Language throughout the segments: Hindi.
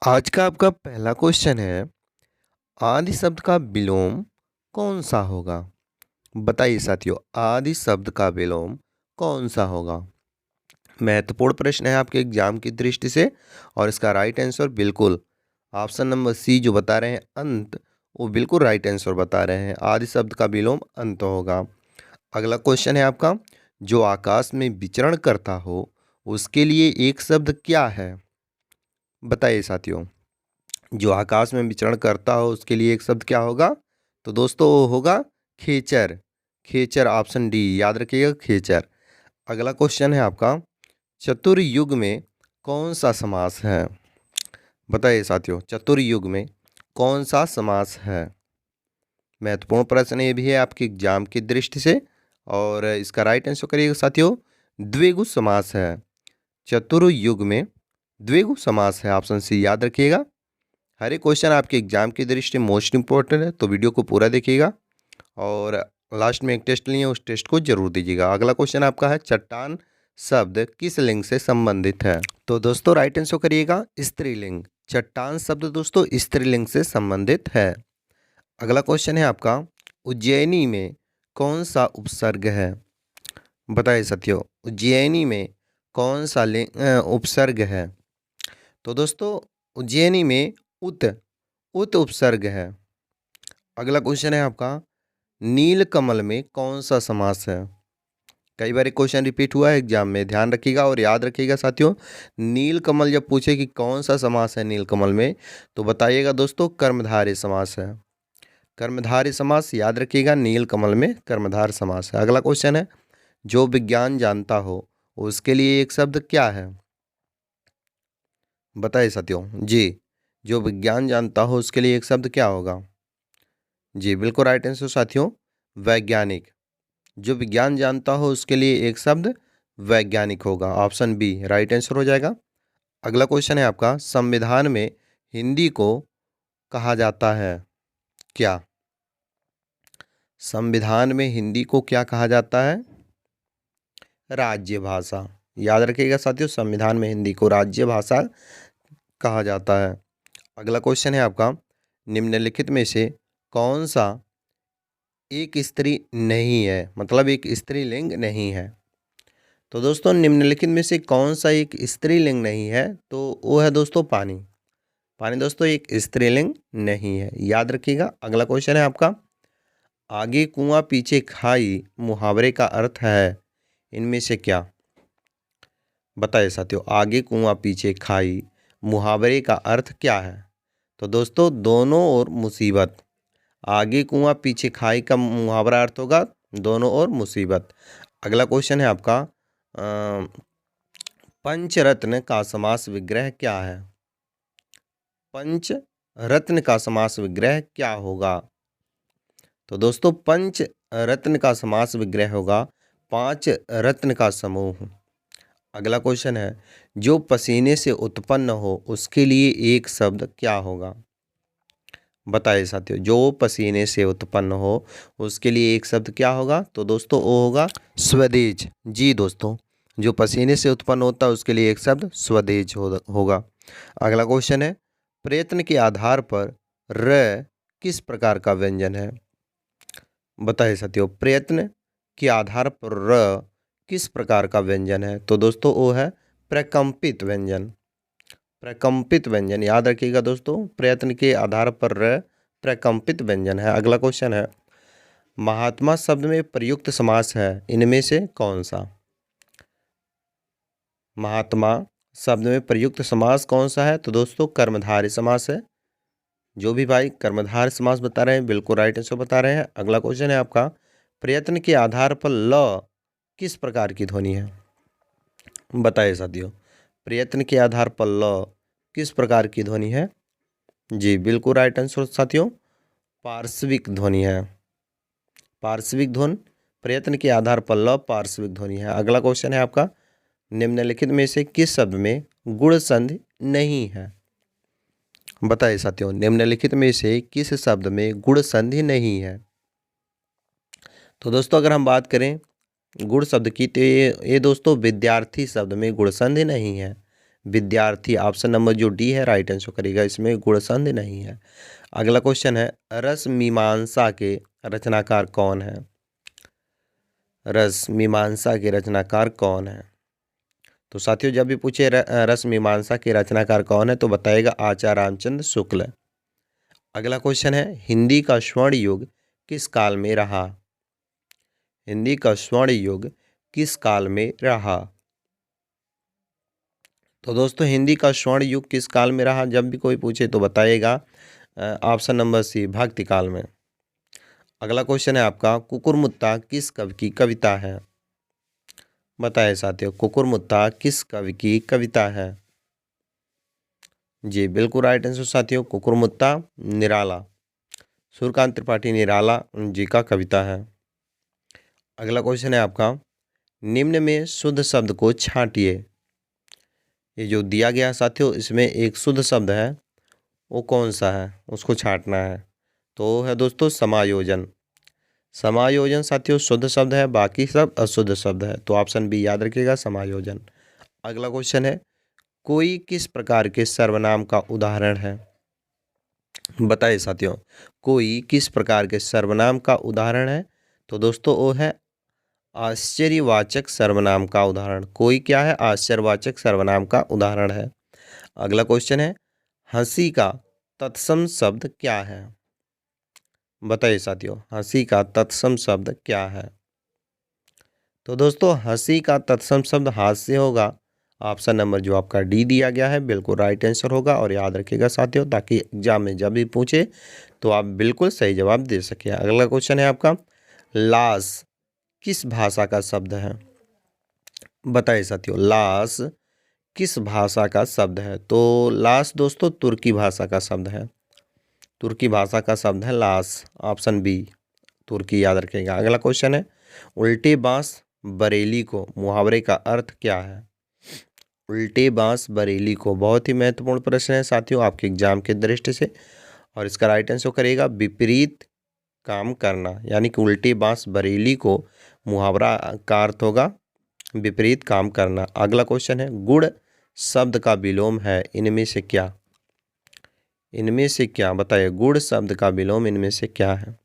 आज का आपका पहला क्वेश्चन है, आदि शब्द का विलोम कौन सा होगा? बताइए साथियों, आदि शब्द का विलोम कौन सा होगा? महत्वपूर्ण प्रश्न है आपके एग्जाम की दृष्टि से और इसका राइट आंसर बिल्कुल ऑप्शन नंबर सी जो बता रहे हैं अंत, वो बिल्कुल राइट आंसर बता रहे हैं। आदि शब्द का विलोम अंत होगा। अगला क्वेश्चन है आपका, जो आकाश में विचरण करता हो उसके लिए एक शब्द क्या है? बताइए साथियों, जो आकाश में विचरण करता हो उसके लिए एक शब्द क्या होगा? तो दोस्तों वो होगा खेचर। खेचर, ऑप्शन डी याद रखिएगा, खेचर। अगला क्वेश्चन है आपका, चतुर्युग में कौन सा समास है? बताइए साथियों, चतुर्युग में कौन सा समास है? महत्वपूर्ण प्रश्न ये भी है आपके एग्जाम की दृष्टि से और इसका राइट आंसर करिएगा साथियों, द्विगु समास है। चतुर्युग में द्विगु समास है, ऑप्शन सी याद रखिएगा। हर एक क्वेश्चन आपके एग्जाम की दृष्टि से मोस्ट इंपॉर्टेंट है, तो वीडियो को पूरा देखिएगा और लास्ट में एक टेस्ट लिए उस टेस्ट को जरूर दीजिएगा। अगला क्वेश्चन आपका है, चट्टान शब्द किस लिंग से संबंधित है? तो दोस्तों राइट आंसर करिएगा स्त्रीलिंग। चट्टान शब्द दोस्तों स्त्रीलिंग से संबंधित है। अगला क्वेश्चन है आपका, उज्जैनी में कौन सा उपसर्ग है? बताइए साथियों, उज्जैनी में कौन सा उपसर्ग है? तो दोस्तों उज्जैनी में उत उत उपसर्ग है। अगला क्वेश्चन है आपका, नील कमल में कौन सा समास है? कई बार क्वेश्चन रिपीट हुआ है एग्जाम में, ध्यान रखिएगा और याद रखिएगा साथियों। नील कमल जब पूछे कि कौन सा समास है नील कमल में, तो बताइएगा दोस्तों कर्मधारय समास है। कर्मधारय समास याद रखिएगा, नील कमल में कर्मधार समास है। अगला क्वेश्चन है, जो विज्ञान जानता हो उसके लिए एक शब्द क्या है? बताइए साथियों जी, जो विज्ञान जानता हो उसके लिए एक शब्द क्या होगा? जी बिल्कुल राइट आंसर साथियों, वैज्ञानिक। जो विज्ञान जानता हो उसके लिए एक शब्द वैज्ञानिक होगा, ऑप्शन बी राइट आंसर हो जाएगा। अगला क्वेश्चन है आपका, संविधान में हिंदी को कहा जाता है क्या? संविधान में हिंदी को क्या कहा जाता है? राज्य भाषा। याद रखिएगा साथियों, संविधान में हिंदी को राज्य भाषा कहा जाता है। अगला क्वेश्चन है आपका, निम्नलिखित में से कौन सा एक स्त्री नहीं है, मतलब एक स्त्रीलिंग नहीं है? तो दोस्तों निम्नलिखित में से कौन सा एक स्त्रीलिंग नहीं है? तो वो है दोस्तों पानी। पानी दोस्तों एक स्त्रीलिंग नहीं है, याद रखिएगा। अगला क्वेश्चन है आपका, आगे कुआं पीछे खाई मुहावरे का अर्थ है इनमें से क्या? बताइए साथियों, आगे कुआं पीछे खाई मुहावरे का अर्थ क्या है? तो दोस्तों दोनों ओर मुसीबत। आगे कुआं पीछे खाई का मुहावरा अर्थ होगा दोनों ओर मुसीबत। अगला क्वेश्चन है आपका, पंचरत्न का समास विग्रह क्या है? पंच रत्न का समास विग्रह क्या होगा? तो दोस्तों पंच रत्न का समास विग्रह होगा पांच रत्न का समूह। अगला क्वेश्चन है, जो पसीने से उत्पन्न हो उसके लिए एक शब्द क्या होगा? बताइए साथियों, जो पसीने से उत्पन्न हो उसके लिए एक शब्द क्या होगा? तो दोस्तों वो होगा स्वदेज। जी दोस्तों, जो पसीने से उत्पन्न होता है उसके लिए एक शब्द स्वदेज होगा। अगला क्वेश्चन है, प्रयत्न के आधार पर र किस प्रकार का व्यंजन है? बताइए साथियों, प्रयत्न के आधार पर र किस प्रकार का व्यंजन है? तो दोस्तों वो है प्रकंपित व्यंजन। प्रकंपित व्यंजन याद रखिएगा दोस्तों, प्रयत्न के आधार पर र प्रकंपित व्यंजन है। अगला क्वेश्चन है, महात्मा शब्द में प्रयुक्त समास है इनमें से कौन सा? महात्मा शब्द में प्रयुक्त समास कौन सा है? तो दोस्तों कर्मधारय समास है। जो भी भाई कर्मधारय समास बता रहे हैं बिल्कुल राइट आंसर बता रहे हैं। अगला क्वेश्चन है आपका, प्रयत्न के आधार पर ल किस प्रकार की ध्वनि है? बताइए साथियों, प्रयत्न के आधार पर ल किस प्रकार की ध्वनि है? जी बिल्कुल राइट आंसर साथियों, पार्श्विक ध्वनि है। पार्श्विक ध्वनि, प्रयत्न के आधार पर ल पार्श्विक ध्वनि है। अगला क्वेश्चन है आपका, निम्नलिखित में से किस शब्द में गुण संधि नहीं है? बताइए साथियों, निम्नलिखित में से किस शब्द में गुण संधि नहीं है? तो दोस्तों अगर हम बात करें गुण शब्द की, तो ये दोस्तों विद्यार्थी शब्द में गुण संधि नहीं है। विद्यार्थी। ऑप्शन नंबर जो डी है राइट आंसर करेगा, इसमें गुण संध नहीं है। अगला क्वेश्चन है रस मीमांसा के रचनाकार कौन है? रस मीमांसा के रचनाकार कौन है? तो साथियों जब भी पूछे रस मीमांसा के रचनाकार कौन है तो बताएगा आचार्य रामचंद्र शुक्ल। अगला क्वेश्चन है हिंदी का स्वर्ण युग किस काल में रहा? हिंदी का स्वर्ण युग किस काल में रहा? तो दोस्तों हिंदी का स्वर्ण युग किस काल में रहा जब भी कोई पूछे तो बताइएगा ऑप्शन नंबर सी भक्ति काल में। अगला क्वेश्चन है आपका कुकुरमुत्ता किस कवि की कविता है? बताएं साथियों कुकुरमुत्ता किस कवि की कविता है? जी बिल्कुल राइट आंसर साथियों, कुकुरमुत्ता निराला, सूर्यकांत त्रिपाठी निराला जी का कविता है। अगला क्वेश्चन है आपका निम्न में शुद्ध शब्द को छांटिए। ये जो दिया गया साथियों इसमें एक शुद्ध शब्द है, वो कौन सा है उसको छांटना है। तो है दोस्तों समायोजन। समायोजन साथियों शुद्ध शब्द है, बाकी सब अशुद्ध शब्द है, तो ऑप्शन बी याद रखिएगा समायोजन। अगला क्वेश्चन है कोई किस प्रकार के सर्वनाम का उदाहरण है? बताइए साथियों कोई किस प्रकार के सर्वनाम का उदाहरण है? तो दोस्तों वो है आश्चर्यवाचक सर्वनाम का उदाहरण। कोई क्या है? आश्चर्यवाचक सर्वनाम का उदाहरण है। अगला क्वेश्चन है हंसी का तत्सम शब्द क्या है? बताइए साथियों हंसी का तत्सम शब्द क्या है? तो दोस्तों हंसी का तत्सम शब्द हास्य होगा। ऑप्शन नंबर जो आपका डी दिया गया है बिल्कुल राइट आंसर होगा, और याद रखिएगा साथियों ताकि एग्जाम में जब भी पूछे तो आप बिल्कुल सही जवाब दे सके। अगला क्वेश्चन है आपका लाश किस भाषा का शब्द है? बताइए साथियों लाश किस भाषा का शब्द है? तो लाश दोस्तों तुर्की भाषा का शब्द है, तुर्की भाषा का शब्द है लाश, ऑप्शन बी तुर्की याद रखेगा। अगला क्वेश्चन है उल्टे बांस बरेली को मुहावरे का अर्थ क्या है? उल्टे बांस बरेली को बहुत ही महत्वपूर्ण प्रश्न है साथियों आपके एग्जाम के दृष्टि से, और इसका राइट आंसर करेगा विपरीत काम करना, यानी कि उल्टे बांस बरेली को मुहावरा का अर्थ होगा विपरीत काम करना। अगला क्वेश्चन है गुड़ शब्द का विलोम है इनमें से क्या? इनमें से क्या बताइए गुड़ शब्द का विलोम इनमें से क्या है?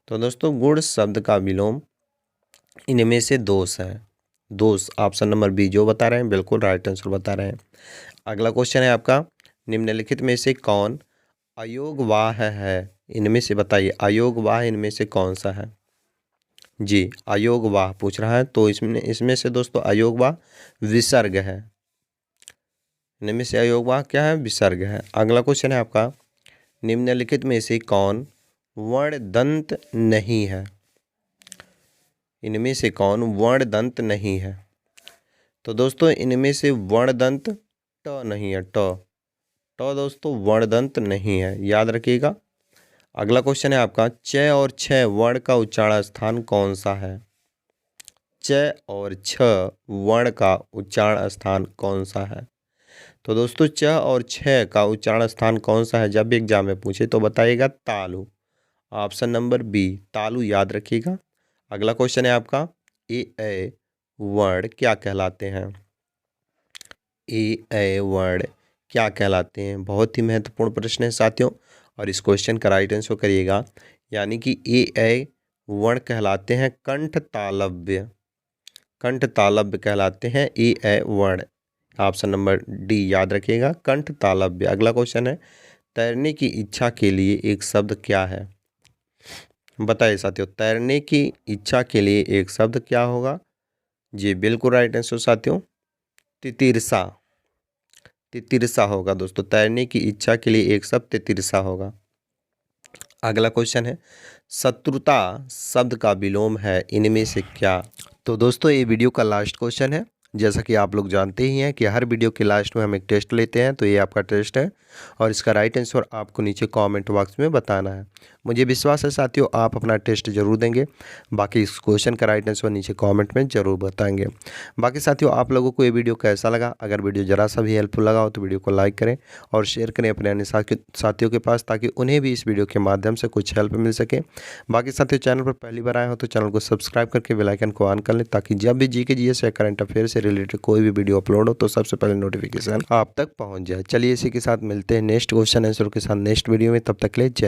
तो दोस्तों गुड़ शब्द का विलोम इनमें से दोष है, दोष ऑप्शन नंबर बी जो बता रहे हैं बिल्कुल राइट आंसर बता रहे हैं। अगला क्वेश्चन है आपका निम्नलिखित में से कौन अयोगवाह है? इनमें से बताइए अयोगवाह इनमें से कौन सा है? जी अयोगवाह पूछ रहा है, तो इसमें से दोस्तों अयोगवाह विसर्ग है। इनमें से अयोगवाह क्या है? विसर्ग है। अगला क्वेश्चन है आपका निम्नलिखित में से कौन वर्ण दंत नहीं है? इनमें से कौन वर्ण दंत नहीं है? तो दोस्तों इनमें से वर्ण दंत ट नहीं है, ट दोस्तों वर्ण दंत नहीं है, याद रखिएगा। अगला क्वेश्चन है आपका च और छ वर्ण का उच्चारण स्थान कौन सा है? च और छ वर्ण का उच्चारण स्थान कौन सा है? तो दोस्तों च और छ का उच्चारण स्थान कौन सा है जब भी एग्जाम में पूछे तो बताइएगा तालु, ऑप्शन नंबर बी तालु याद रखिएगा। अगला क्वेश्चन है आपका ए वर्ण क्या कहलाते हैं? ए वर्ण क्या कहलाते हैं? बहुत ही महत्वपूर्ण प्रश्न है साथियों, और इस क्वेश्चन का राइट आंसर करिएगा, यानी कि ए वर्ण कहलाते हैं कंठ तालव्य, कंठ तालव्य कहलाते हैं ए वर्ण, ऑप्शन नंबर डी याद रखिएगा कंठ तालव्य। अगला क्वेश्चन है तैरने की इच्छा के लिए एक शब्द क्या है? बताइए साथियों तैरने की इच्छा के लिए एक शब्द क्या होगा? जी बिल्कुल राइट आंसर साथियों तितिरसा, तितिरसा होगा दोस्तों, तैरने की इच्छा के लिए एक शब्द तितिरसा होगा। अगला क्वेश्चन है शत्रुता शब्द का विलोम है इनमें से क्या? तो दोस्तों ये वीडियो का लास्ट क्वेश्चन है। जैसा कि आप लोग जानते ही हैं कि हर वीडियो के लास्ट में हम एक टेस्ट लेते हैं, तो ये आपका टेस्ट है और इसका राइट आंसर आपको नीचे कमेंट बॉक्स में बताना है। मुझे विश्वास है साथियों आप अपना टेस्ट जरूर देंगे। बाकी इस क्वेश्चन का राइट आंसर नीचे कमेंट में ज़रूर बताएंगे। बाकी साथियों आप लोगों को ये वीडियो कैसा लगा? अगर वीडियो ज़रा सा भी हेल्पफुल लगा हो तो वीडियो को लाइक करें और शेयर करें अपने अन्य साथियों के पास, ताकि उन्हें भी इस वीडियो के माध्यम से कुछ हेल्प मिल सके। बाकी साथियों चैनल पर पहली बार आए हो तो चैनल को सब्सक्राइब करके बेल आइकन को ऑन कर लें, ताकि जब भी जीके जीएस या करंट अफेयर से रिलेटेड कोई भी वीडियो अपलोड हो तो सबसे पहले नोटिफिकेशन आप तक पहुँच जाए। चलिए इसी के साथ मिलते हैं नेक्स्ट क्वेश्चन आंसर के साथ नेक्स्ट वीडियो में। तब तक के लिए जय